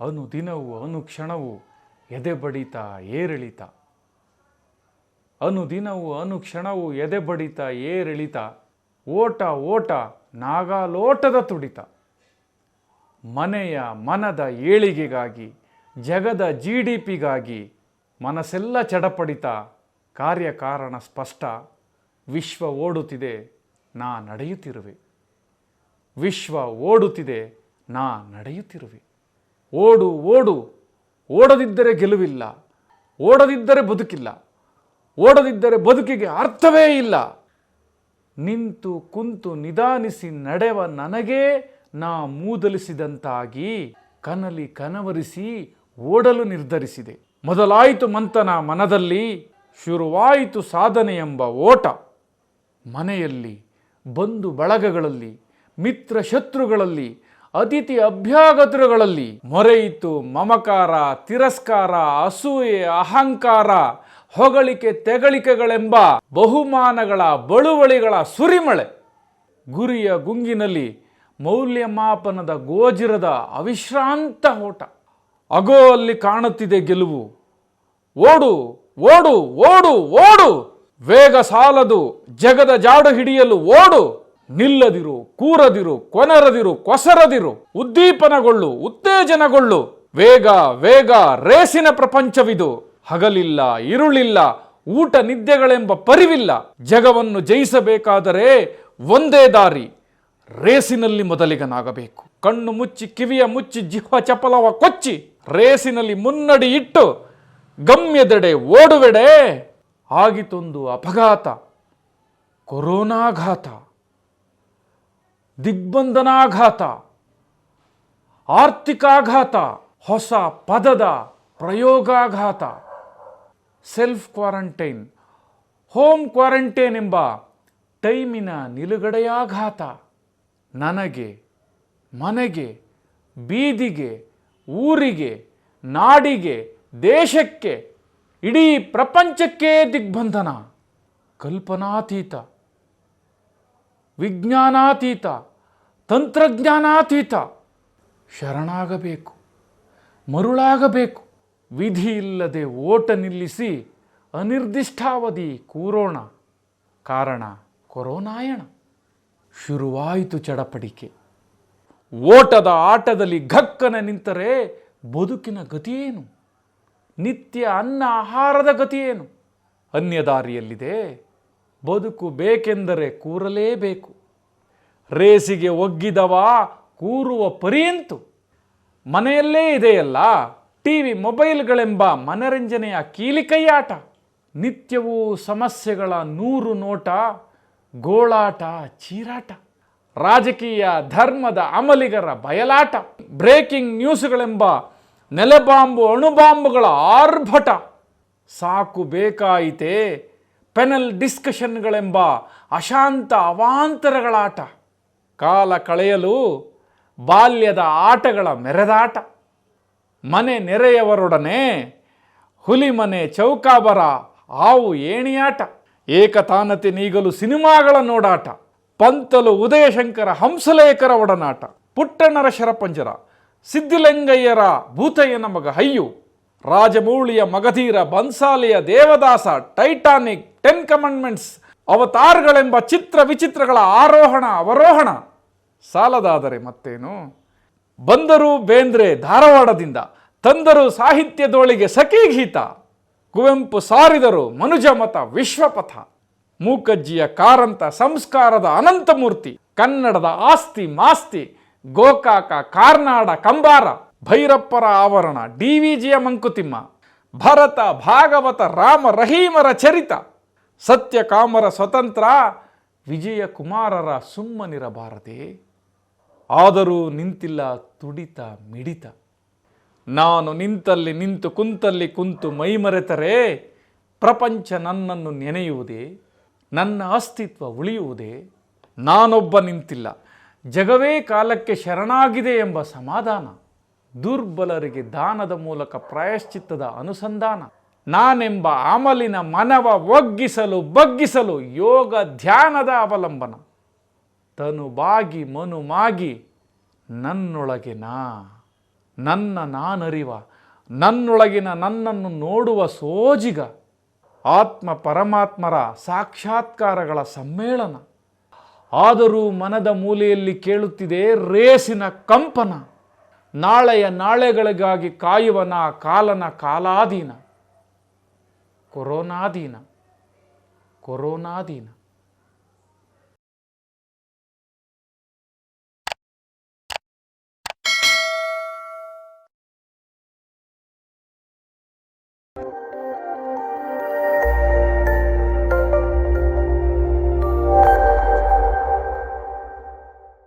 ಅನುದಿನವೂ ಅನುಕ್ಷಣವೂ ಎದೆ ಬಡಿತ ಏರಿಳಿತ. ಅನುದಿನವೂ ಅನುಕ್ಷಣವೂ ಎದೆ ಬಡಿತ ಏರಿಳಿತ. ಓಟ ಓಟ ನಾಗಾಲೋಟದ ತುಡಿತ. ಮನೆಯ ಮನದ ಏಳಿಗೆಗಾಗಿ, ಜಗದ GDPಗಾಗಿ ಮನಸ್ಸೆಲ್ಲ ಚಡಪಡಿತ. ಕಾರ್ಯಕಾರಣ ಸ್ಪಷ್ಟ. ವಿಶ್ವ ಓಡುತ್ತಿದೆ, ನಾ ನಡೆಯುತ್ತಿರುವೆ. ವಿಶ್ವ ಓಡುತ್ತಿದೆ, ನಾ ನಡೆಯುತ್ತಿರುವೆ. ಓಡು ಓಡು, ಓಡದಿದ್ದರೆ ಗೆಲುವಿಲ್ಲ. ಓಡದಿದ್ದರೆ ಬದುಕಿಲ್ಲ. ಓಡದಿದ್ದರೆ ಬದುಕಿಗೆ ಅರ್ಥವೇ ಇಲ್ಲ. ನಿಂತು ಕುಂತು ನಿಧಾನಿಸಿ ನಡೆವ ನನಗೇ ನಾ ಮೂದಲಿಸಿದಂತಾಗಿ, ಕನಲಿ ಕನವರಿಸಿ ಓಡಲು ನಿರ್ಧರಿಸಿದೆ. ಮೊದಲಾಯಿತು ಮಂಥನ ಮನದಲ್ಲಿ, ಶುರುವಾಯಿತು ಸಾಧನೆ ಎಂಬ ಓಟ. ಮನೆಯಲ್ಲಿ, ಬಂಧು ಬಳಗಗಳಲ್ಲಿ, ಮಿತ್ರ ಶತ್ರುಗಳಲ್ಲಿ, ಅತಿಥಿ ಅಭ್ಯಾಗತರುಗಳಲ್ಲಿ ಮೊರೆಯಿತು ಮಮಕಾರ, ತಿರಸ್ಕಾರ, ಅಸೂಯೆ, ಅಹಂಕಾರ, ಹೊಗಳಿಕೆ ತೆಗಳಿಕೆಗಳೆಂಬ ಬಹುಮಾನಗಳ ಬಳುವಳಿಗಳ ಸುರಿಮಳೆ. ಗುರಿಯ ಗುಂಗಿನಲ್ಲಿ ಮೌಲ್ಯಮಾಪನದ ಗೋಜಿರದ ಅವಿಶ್ರಾಂತ ಓಟ. ಅಗೋ ಅಲ್ಲಿ ಕಾಣುತ್ತಿದೆ ಗೆಲುವು. ಓಡು ಓಡು ಓಡು ಓಡು, ವೇಗ ಸಾಲದು ಜಗದ ಜಾಡು ಹಿಡಿಯಲು ಓಡು. ನಿಲ್ಲದಿರು, ಕೂರದಿರು, ಕೊನರದಿರು, ಕೊಸರದಿರು, ಉದ್ದೀಪನಗೊಳ್ಳು, ಉತ್ತೇಜನಗೊಳ್ಳು. ವೇಗ ವೇಗ ರೇಸಿನ ಪ್ರಪಂಚವಿದು. ಹಗಲಿಲ್ಲ, ಇರುಳಿಲ್ಲ, ಊಟ ನಿದ್ದೆಗಳೆಂಬ ಪರಿವಿಲ್ಲ. ಜಗವನ್ನು ಜಯಿಸಬೇಕಾದರೆ ಒಂದೇ ದಾರಿ, ರೇಸಿನಲ್ಲಿ ಮೊದಲಿಗನಾಗಬೇಕು. ಕಣ್ಣು ಮುಚ್ಚಿ, ಕಿವಿಯ ಮುಚ್ಚಿ, ಜಿಹ್ವ ಚಪಲವ ಕೊಚ್ಚಿ, ರೇಸಿನಲ್ಲಿ ಮುನ್ನಡಿ ಇಟ್ಟು ಗಮ್ಯದೆಡೆ ಓಡುವೆಡೆ. ಆಗಿತೊಂದು ಅಪಘಾತ, ಕೊರೋನಾಘಾತ, ದಿಗ್ಬಂಧನಾಘಾತ, ಆರ್ಥಿಕಾಘಾತ, ಹೊಸ ಪದದ ಪ್ರಯೋಗಾಘಾತ, ಸೆಲ್ಫ್ ಕ್ವಾರಂಟೈನ್, ಹೋಮ್ ಕ್ವಾರಂಟೈನ್ ಎಂಬ ಟೈಮಿನ ನಿಲುಗಡೆಯಾಘಾತ. ನನಗೆ, ಮನೆಗೆ, ಬೀದಿಗೆ, ಊರಿಗೆ, ನಾಡಿಗೆ, ದೇಶಕ್ಕೆ, ಇಡೀ ಪ್ರಪಂಚಕ್ಕೆ ದಿಗ್ಬಂಧನ. ಕಲ್ಪನಾತೀತ, ವಿಜ್ಞಾನಾತೀತ, ತಂತ್ರಜ್ಞಾನಾತೀತ. ಶರಣಾಗಬೇಕು, ಮರುಳಾಗಬೇಕು. ವಿಧಿ ಇಲ್ಲದೆ ಓಟ ನಿಲ್ಲಿಸಿ ಅನಿರ್ದಿಷ್ಟಾವಧಿ ಕೂರೋಣ. ಕಾರಣ ಕೊರೋನಾಯಣ. ಶುರುವಾಯಿತು ಚಡಪಡಿಕೆ. ಓಟದ ಆಟದಲ್ಲಿ ಘಕ್ಕನೆ ನಿಂತರೆ ಬದುಕಿನ ಗತಿಯೇನು? ನಿತ್ಯ ಅನ್ನ ಆಹಾರದ ಗತಿಯೇನು? ಅನ್ಯದಾರಿಯಲ್ಲಿದೆ. ಬದುಕು ಬೇಕೆಂದರೆ ಕೂರಲೇಬೇಕು. ರೇಸಿಗೆ ಒಗ್ಗಿದವ ಕೂರುವ ಪರಿಯಂತು. ಮನೆಯಲ್ಲೇ ಇದೆಯಲ್ಲ ಟಿವಿ, ಮೊಬೈಲ್ಗಳೆಂಬ ಮನರಂಜನೆಯ ಕೀಲಿಕೈಯಾಟ. ನಿತ್ಯವೂ ಸಮಸ್ಯೆಗಳ 100 ನೋಟ, ಗೋಳಾಟ, ಚೀರಾಟ. ರಾಜಕೀಯ, ಧರ್ಮದ ಅಮಲಿಗರ ಬಯಲಾಟ. ಬ್ರೇಕಿಂಗ್ ನ್ಯೂಸ್ಗಳೆಂಬ ನೆಲೆಬಾಂಬು, ಅಣುಬಾಂಬುಗಳ ಆರ್ಭಟ. ಸಾಕು ಬೇಕಾಯಿತೆ ಪೆನಲ್ ಡಿಸ್ಕಷನ್ಗಳೆಂಬ ಅಶಾಂತ ಅವಾಂತರಗಳಾಟ. ಕಾಲ ಕಳೆಯಲು ಬಾಲ್ಯದ ಆಟಗಳ ಮೆರೆದಾಟ. ಮನೆ ನೆರೆಯವರೊಡನೆ ಹುಲಿಮನೆ, ಚೌಕಾಬರ, ಹಾವು ಏಣಿಯಾಟ. ಏಕತಾನತೆ ನೀಗಲು ಸಿನಿಮಾಗಳ ನೋಡಾಟ. ಪಂತಲು, ಉದಯಶಂಕರ, ಹಂಸಲೇಖರ ಒಡನಾಟ. ಪುಟ್ಟಣ್ಣರ ಶರಪಂಜರ, ಸಿದ್ಧಿಲಿಂಗಯ್ಯರ ಭೂತಯ್ಯನ ಮಗ ಹಯ್ಯು, ರಾಜಮೌಳಿಯ ಮಗಧೀರ, ಬನ್ಸಾಲಿಯ ದೇವದಾಸ, ಟೈಟಾನಿಕ್, 10 ಕಮಾಂಡ್ಮೆಂಟ್ಸ್, ಅವತಾರಗಳೆಂಬ ಚಿತ್ರ ವಿಚಿತ್ರಗಳ ಆರೋಹಣ ಅವರೋಹಣ. ಸಾಲದಾದರೆ ಮತ್ತೇನು? ಬಂದರು ಬೇಂದ್ರೆ ಧಾರವಾಡದಿಂದ, ತಂದರು ಸಾಹಿತ್ಯದೊಳಿಗೆ ಸಖೀಗೀತ. ಕುವೆಂಪು ಸಾರಿದರು ಮನುಜಮತ ವಿಶ್ವಪಥ. ಮೂಕಜ್ಜಿಯ ಕಾರಂತ ಸಂಸ್ಕಾರದ ಅನಂತಮೂರ್ತಿ. ಕನ್ನಡದ ಆಸ್ತಿ ಮಾಸ್ತಿ, ಗೋಕಾಕ, ಕಾರ್ನಾಡ, ಕಂಬಾರ. ಭೈರಪ್ಪರ ಆವರಣ, DVಜಿಯ ಮಂಕುತಿಮ್ಮ. ಭರತ, ಭಾಗವತ, ರಾಮ ರಹೀಮರ ಚರಿತ. ಸತ್ಯಕಾಮರ ಸ್ವತಂತ್ರ, ವಿಜಯಕುಮಾರರ ಸುಮ್ಮನಿರಬಾರದೆ. ಆದರೂ ನಿಂತಿಲ್ಲ ತುಡಿತ ಮಿಡಿತ. ನಾನು ನಿಂತಲ್ಲಿ ನಿಂತು, ಕುಂತಲ್ಲಿ ಕುಂತು ಮೈಮರೆತರೆ ಪ್ರಪಂಚ ನನ್ನನ್ನು ನೆನೆಯುವುದೇ? ನನ್ನ ಅಸ್ತಿತ್ವ ಉಳಿಯುವುದೇ? ನಾನೊಬ್ಬ ನಿಂತಿಲ್ಲ, ಜಗವೇ ಕಾಲಕ್ಕೆ ಶರಣಾಗಿದೆ ಎಂಬ ಸಮಾಧಾನ. ದುರ್ಬಲರಿಗೆ ದಾನದ ಮೂಲಕ ಪ್ರಾಯಶ್ಚಿತ್ತದ ಅನುಸಂಧಾನ. ನಾನೆಂಬ ಅಮಲಿನ ಮನವ ಒಗ್ಗಿಸಲು ಬಗ್ಗಿಸಲು ಯೋಗ ಧ್ಯಾನದ ಅವಲಂಬನ. ತನು ಬಾಗಿ ಮನು ಮಾಗಿ ನನ್ನೊಳಗೆ ನಾ. ನಾನರಿವ, ನನ್ನೊಳಗಿನ ನನ್ನನ್ನು ನೋಡುವ ಸೋಜಿಗ, ಆತ್ಮ ಪರಮಾತ್ಮರ ಸಾಕ್ಷಾತ್ಕಾರಗಳ ಸಮ್ಮೇಳನ. ಆದರೂ ಮನದ ಮೂಲೆಯಲ್ಲಿ ಕೇಳುತ್ತಿದೆ ರೇಸಿನ ಕಂಪನ. ನಾಳೆಯ ನಾಳೆಗಳಿಗಾಗಿ ಕಾಯುವನ ಕಾಲನ ಕಾಲಾಧೀನ. ಕೊರೋನಾಧೀನ, ಕೊರೋನಾಧೀನ.